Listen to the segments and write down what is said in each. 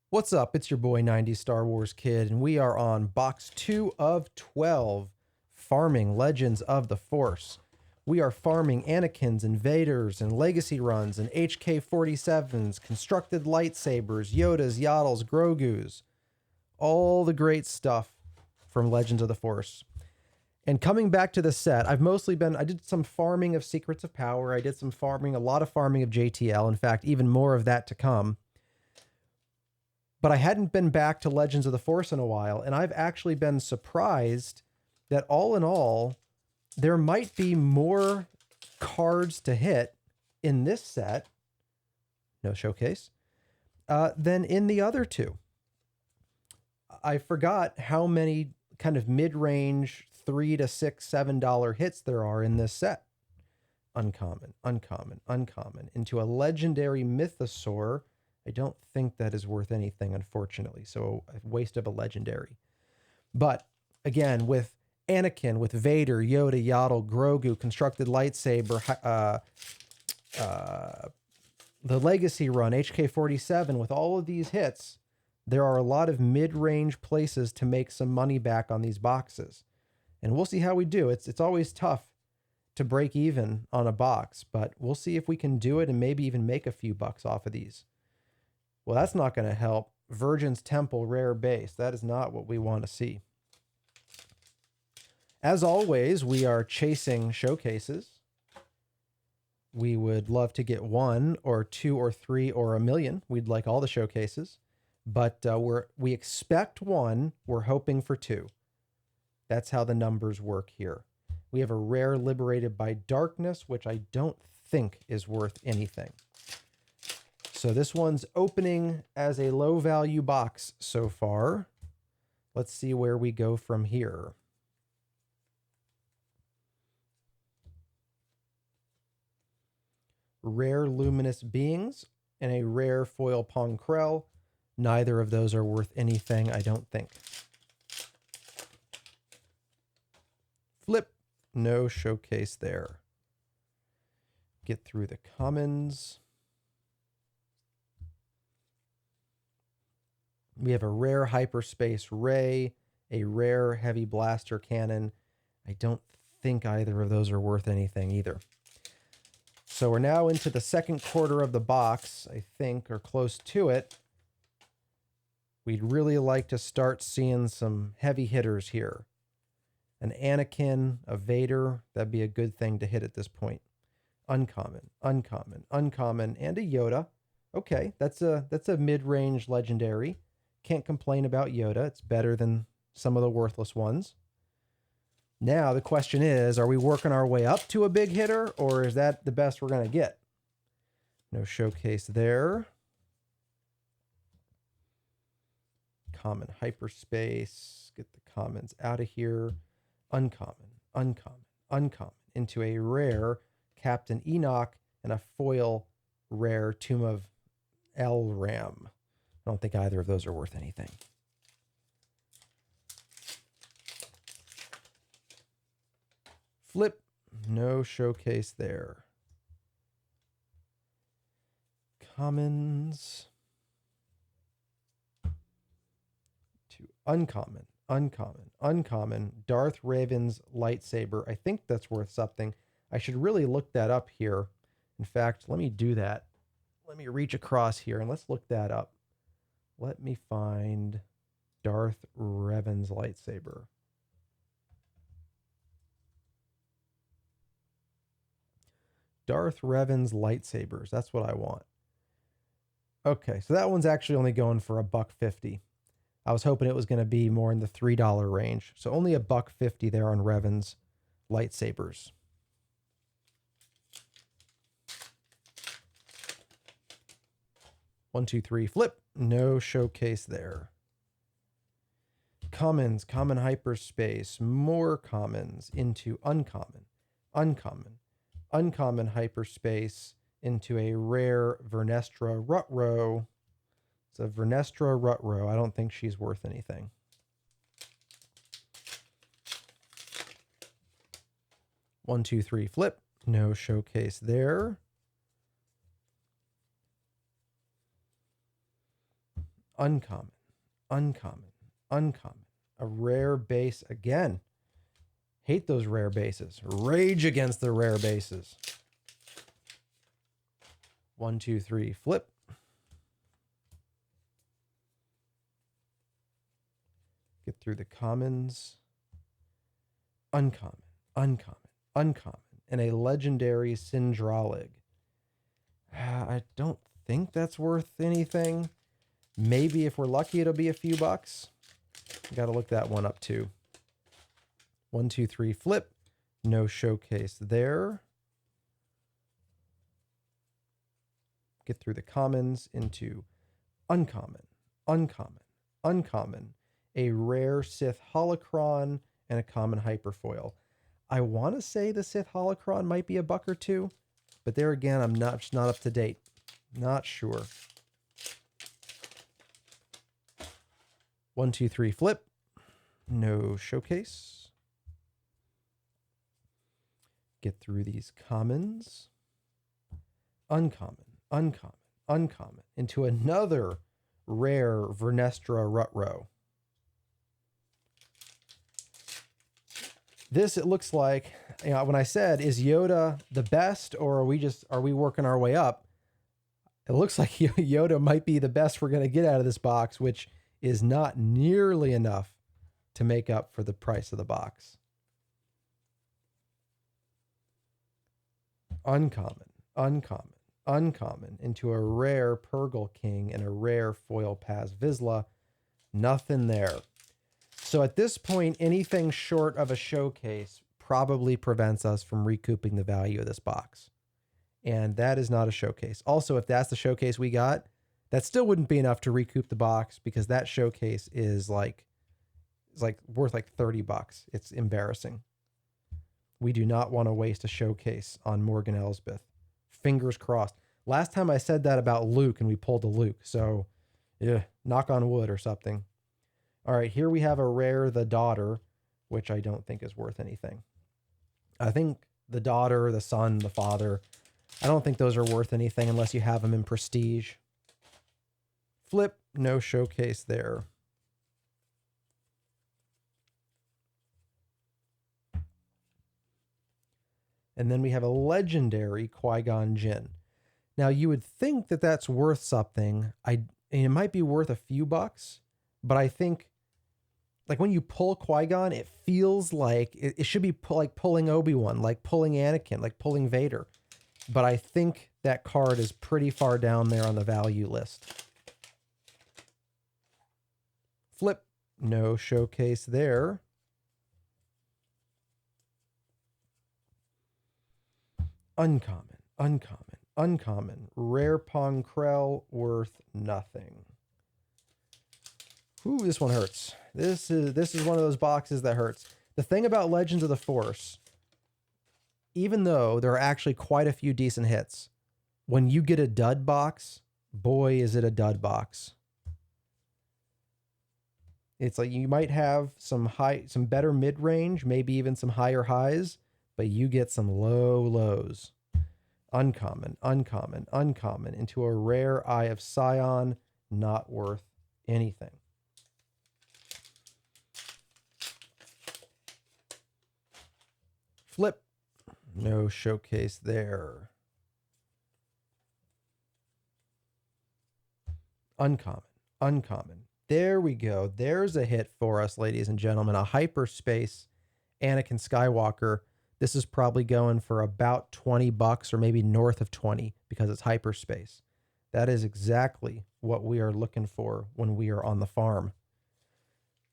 What's up? It's your boy 90s Star Wars Kid, and we are on box 2 of 12, farming Legends of the Force. We are farming Anakins and Vaders and Legacy Runs and HK-47s, constructed lightsabers, Yodas, Yaddles, Grogus, all the great stuff from Legends of the Force. And coming back to the set, I did some farming of Secrets of Power. I did a lot of farming of JTL. In fact, even more of that to come. But I hadn't been back to Legends of the Force in a while, and I've actually been surprised that all in all, there might be more cards to hit in this set, no showcase, than in the other two. I forgot how many kind of mid-range $3 to $6, $7 hits there are in this set. Uncommon, uncommon, uncommon. Into a legendary mythosaur. I don't think that is worth anything, unfortunately. So a waste of a legendary. But again, with Anakin, with Vader, Yoda, Yaddle, Grogu, constructed lightsaber, the Legacy Run, HK-47, with all of these hits, there are a lot of mid-range places to make some money back on these boxes. And we'll see how we do. It's always tough to break even on a box, but we'll see if we can do it and maybe even make a few bucks off of these. Well, that's not going to help. Virgin's Temple rare base. That is not what we want to see. As always, we are chasing showcases. We would love to get 1 or 2 or 3 or a million. We'd like all the showcases, but we expect 1. We're hoping for 2. That's how the numbers work here. We have a rare Liberated by Darkness, which I don't think is worth anything. So this one's opening as a low value box so far. Let's see where we go from here. Rare Luminous Beings and a rare foil Ponkrell. Neither of those are worth anything, I don't think. Flip. No showcase there. Get through the commons. We have a rare Hyperspace Ray, a rare Heavy Blaster Cannon. I don't think either of those are worth anything either. So we're now into the second quarter of the box, I think, or close to it. We'd really like to start seeing some heavy hitters here. An Anakin, a Vader, that'd be a good thing to hit at this point. Uncommon, uncommon, uncommon, and a Yoda. Okay, that's a mid-range legendary. Can't complain about Yoda. It's better than some of the worthless ones. Now the question is, are we working our way up to a big hitter, or is that the best we're going to get? No showcase there. Common Hyperspace. Get the commons out of here. Uncommon, uncommon, uncommon. Into a rare Captain Enoch and a foil rare Tomb of Elram. I don't think either of those are worth anything. Flip. No showcase there. Commons. To uncommon, uncommon, uncommon. Darth Raven's lightsaber. I think that's worth something. I should really look that up here. In fact, let me do that. Let me reach across here and let's look that up. Let me find Darth Revan's lightsaber. Darth Revan's lightsabers. That's what I want. Okay, so that one's actually only going for $1.50. I was hoping it was going to be more in the $3 range. So only $1.50 there on Revan's lightsabers. One, two, three, flip. No showcase there. Commons, common hyperspace, more commons into uncommon, uncommon, uncommon hyperspace into a rare Vernestra Rutrow. It's a Vernestra Rutrow. I don't think she's worth anything. One, two, three, flip. No showcase there. uncommon, uncommon, uncommon. A rare base again. Hate those rare bases. Rage against the rare bases. 1, 2, 3, flip. Get through the commons. Uncommon, uncommon, uncommon. And a legendary Syndralig. I don't think that's worth anything. Maybe if we're lucky, it'll be a few bucks. Got to look that one up too. 1, 2, 3, flip. No showcase there. Get through the commons into uncommon, uncommon, uncommon. A rare Sith Holocron and a common Hyperfoil. I want to say the Sith Holocron might be a buck or two, but there again, I'm not up to date. Not sure. 1, 2, 3, flip. No showcase. Get through these commons. Uncommon, uncommon, uncommon. Into another rare Vernestra Rutro. This, it looks like, you know, when I said, is Yoda the best, or are we working our way up? It looks like Yoda might be the best we're going to get out of this box, which is not nearly enough to make up for the price of the box. Uncommon, uncommon, uncommon. Into a rare Purgle King and a rare foil Paz Vizsla. Nothing there. So at this point, anything short of a showcase probably prevents us from recouping the value of this box. And that is not a showcase. Also, if that's the showcase we got, that still wouldn't be enough to recoup the box, because that showcase is worth like 30 bucks. It's embarrassing. We do not want to waste a showcase on Morgan Elsbeth. Fingers crossed. Last time I said that about Luke and we pulled a Luke. So yeah, knock on wood or something. All right, here we have a rare The Daughter, which I don't think is worth anything. I think the daughter, the son, the father, I don't think those are worth anything unless you have them in prestige. Flip, no showcase there. And then we have a legendary Qui-Gon Jinn. Now, you would think that that's worth something. It might be worth a few bucks, but I think, like, when you pull Qui-Gon, it feels like it should be like pulling Obi-Wan, like pulling Anakin, like pulling Vader. But I think that card is pretty far down there on the value list. Flip, no showcase there. Uncommon, uncommon, uncommon. Rare Pong Krell, worth nothing. Ooh, this one hurts. This is one of those boxes that hurts. The thing about Legends of the Force, even though there are actually quite a few decent hits, when you get a dud box, boy, is it a dud box. It's like you might have some better mid-range, maybe even some higher highs, but you get some low lows. Uncommon, uncommon, uncommon. Into a rare Eye of Sion, not worth anything. Flip, no showcase there. Uncommon, uncommon. There we go. There's a hit for us, ladies and gentlemen. A hyperspace Anakin Skywalker. This is probably going for about 20 bucks or maybe north of 20 because it's hyperspace. That is exactly what we are looking for when we are on the farm.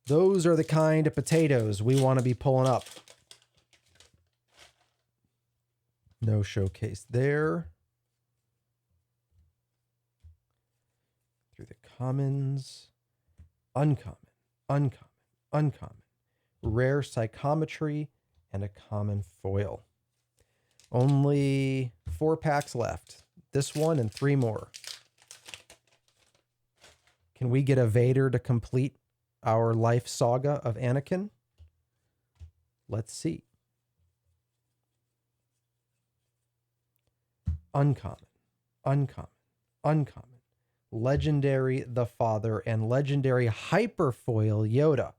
Those are the kind of potatoes we want to be pulling up. No showcase there. Through the commons. Uncommon, uncommon, uncommon. Rare Psychometry and a common foil. Only 4 packs left. This one and 3 more. Can we get a Vader to complete our life saga of Anakin? Let's see. Uncommon, uncommon, uncommon. Legendary The Father, and Legendary Hyperfoil Yoda.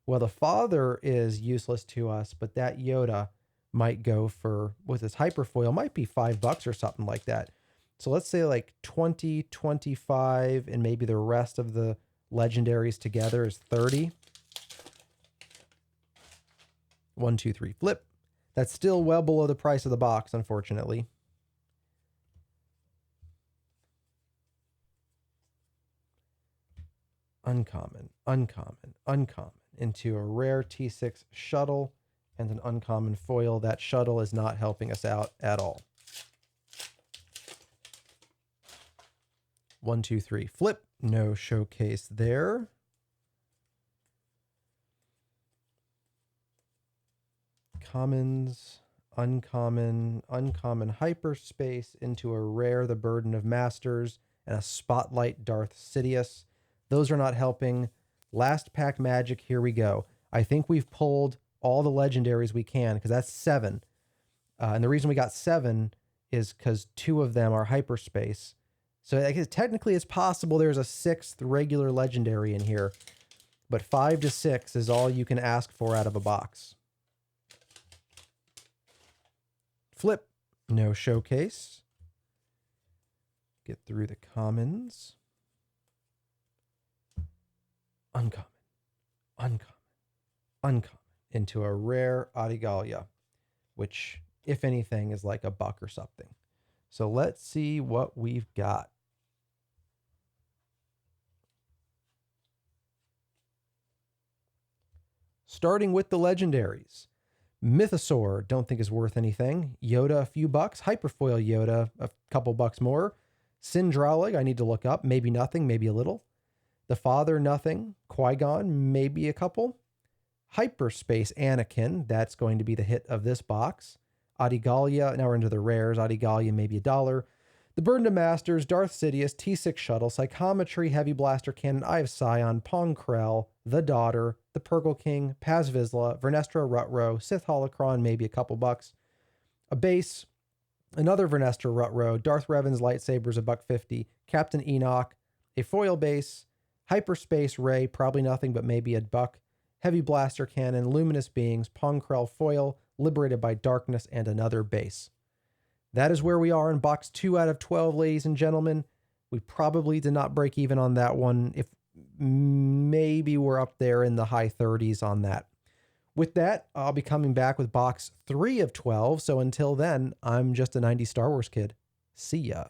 Well, the Father is useless to us, but that Yoda might go for, with his Hyperfoil, might be $5 or something like that. So let's say like 20, 25, and maybe the rest of the legendaries together is 30. 1, 2, 3, flip. That's still well below the price of the box, unfortunately. Uncommon, uncommon, uncommon into a rare T6 shuttle and an uncommon foil. That shuttle is not helping us out at all. 1, 2, 3, flip. No showcase there. Commons, uncommon, uncommon hyperspace into a rare The Burden of Masters and a spotlight Darth Sidious. Those are not helping. Last pack magic, here we go. I think we've pulled all the legendaries we can because that's 7. And the reason we got 7 is because 2 of them are hyperspace. So I guess technically it's possible there's a 6th regular legendary in here, but 5 to 6 is all you can ask for out of a box. Flip, no showcase. Get through the commons. Uncommon, uncommon, uncommon into a rare Adigalia, which, if anything, is like $1 or something. So let's see what we've got. Starting with the legendaries. Mythosaur, don't think is worth anything. Yoda, a few bucks. Hyperfoil Yoda, a couple bucks more. Syndralig, I need to look up. Maybe nothing, maybe a little. The Father, nothing. Qui-Gon, maybe a couple. Hyperspace Anakin, that's going to be the hit of this box. Adigalia, now we're into the rares. Adigalia, maybe $1. The Burden of Masters, Darth Sidious, T6 Shuttle, Psychometry, Heavy Blaster Cannon, Eye of Scion, Pong Krell, The Daughter, the Purgle King, Paz Vizsla, Vernestra Rutro, Sith Holocron, maybe a couple bucks. A base, another Vernestra Rutro, Darth Revan's lightsabers, $1.50, Captain Enoch, a foil base, Hyperspace Ray, probably nothing but maybe $1. Heavy Blaster Cannon, Luminous Beings, Pong Krell foil, Liberated by Darkness, and another base. That is where we are in box 2 out of 12, ladies and gentlemen. We probably did not break even on that one. If maybe we're up there in the high 30s on that. With that, I'll be coming back with box 3 of 12. So until then, I'm just a 90s Star Wars kid. See ya.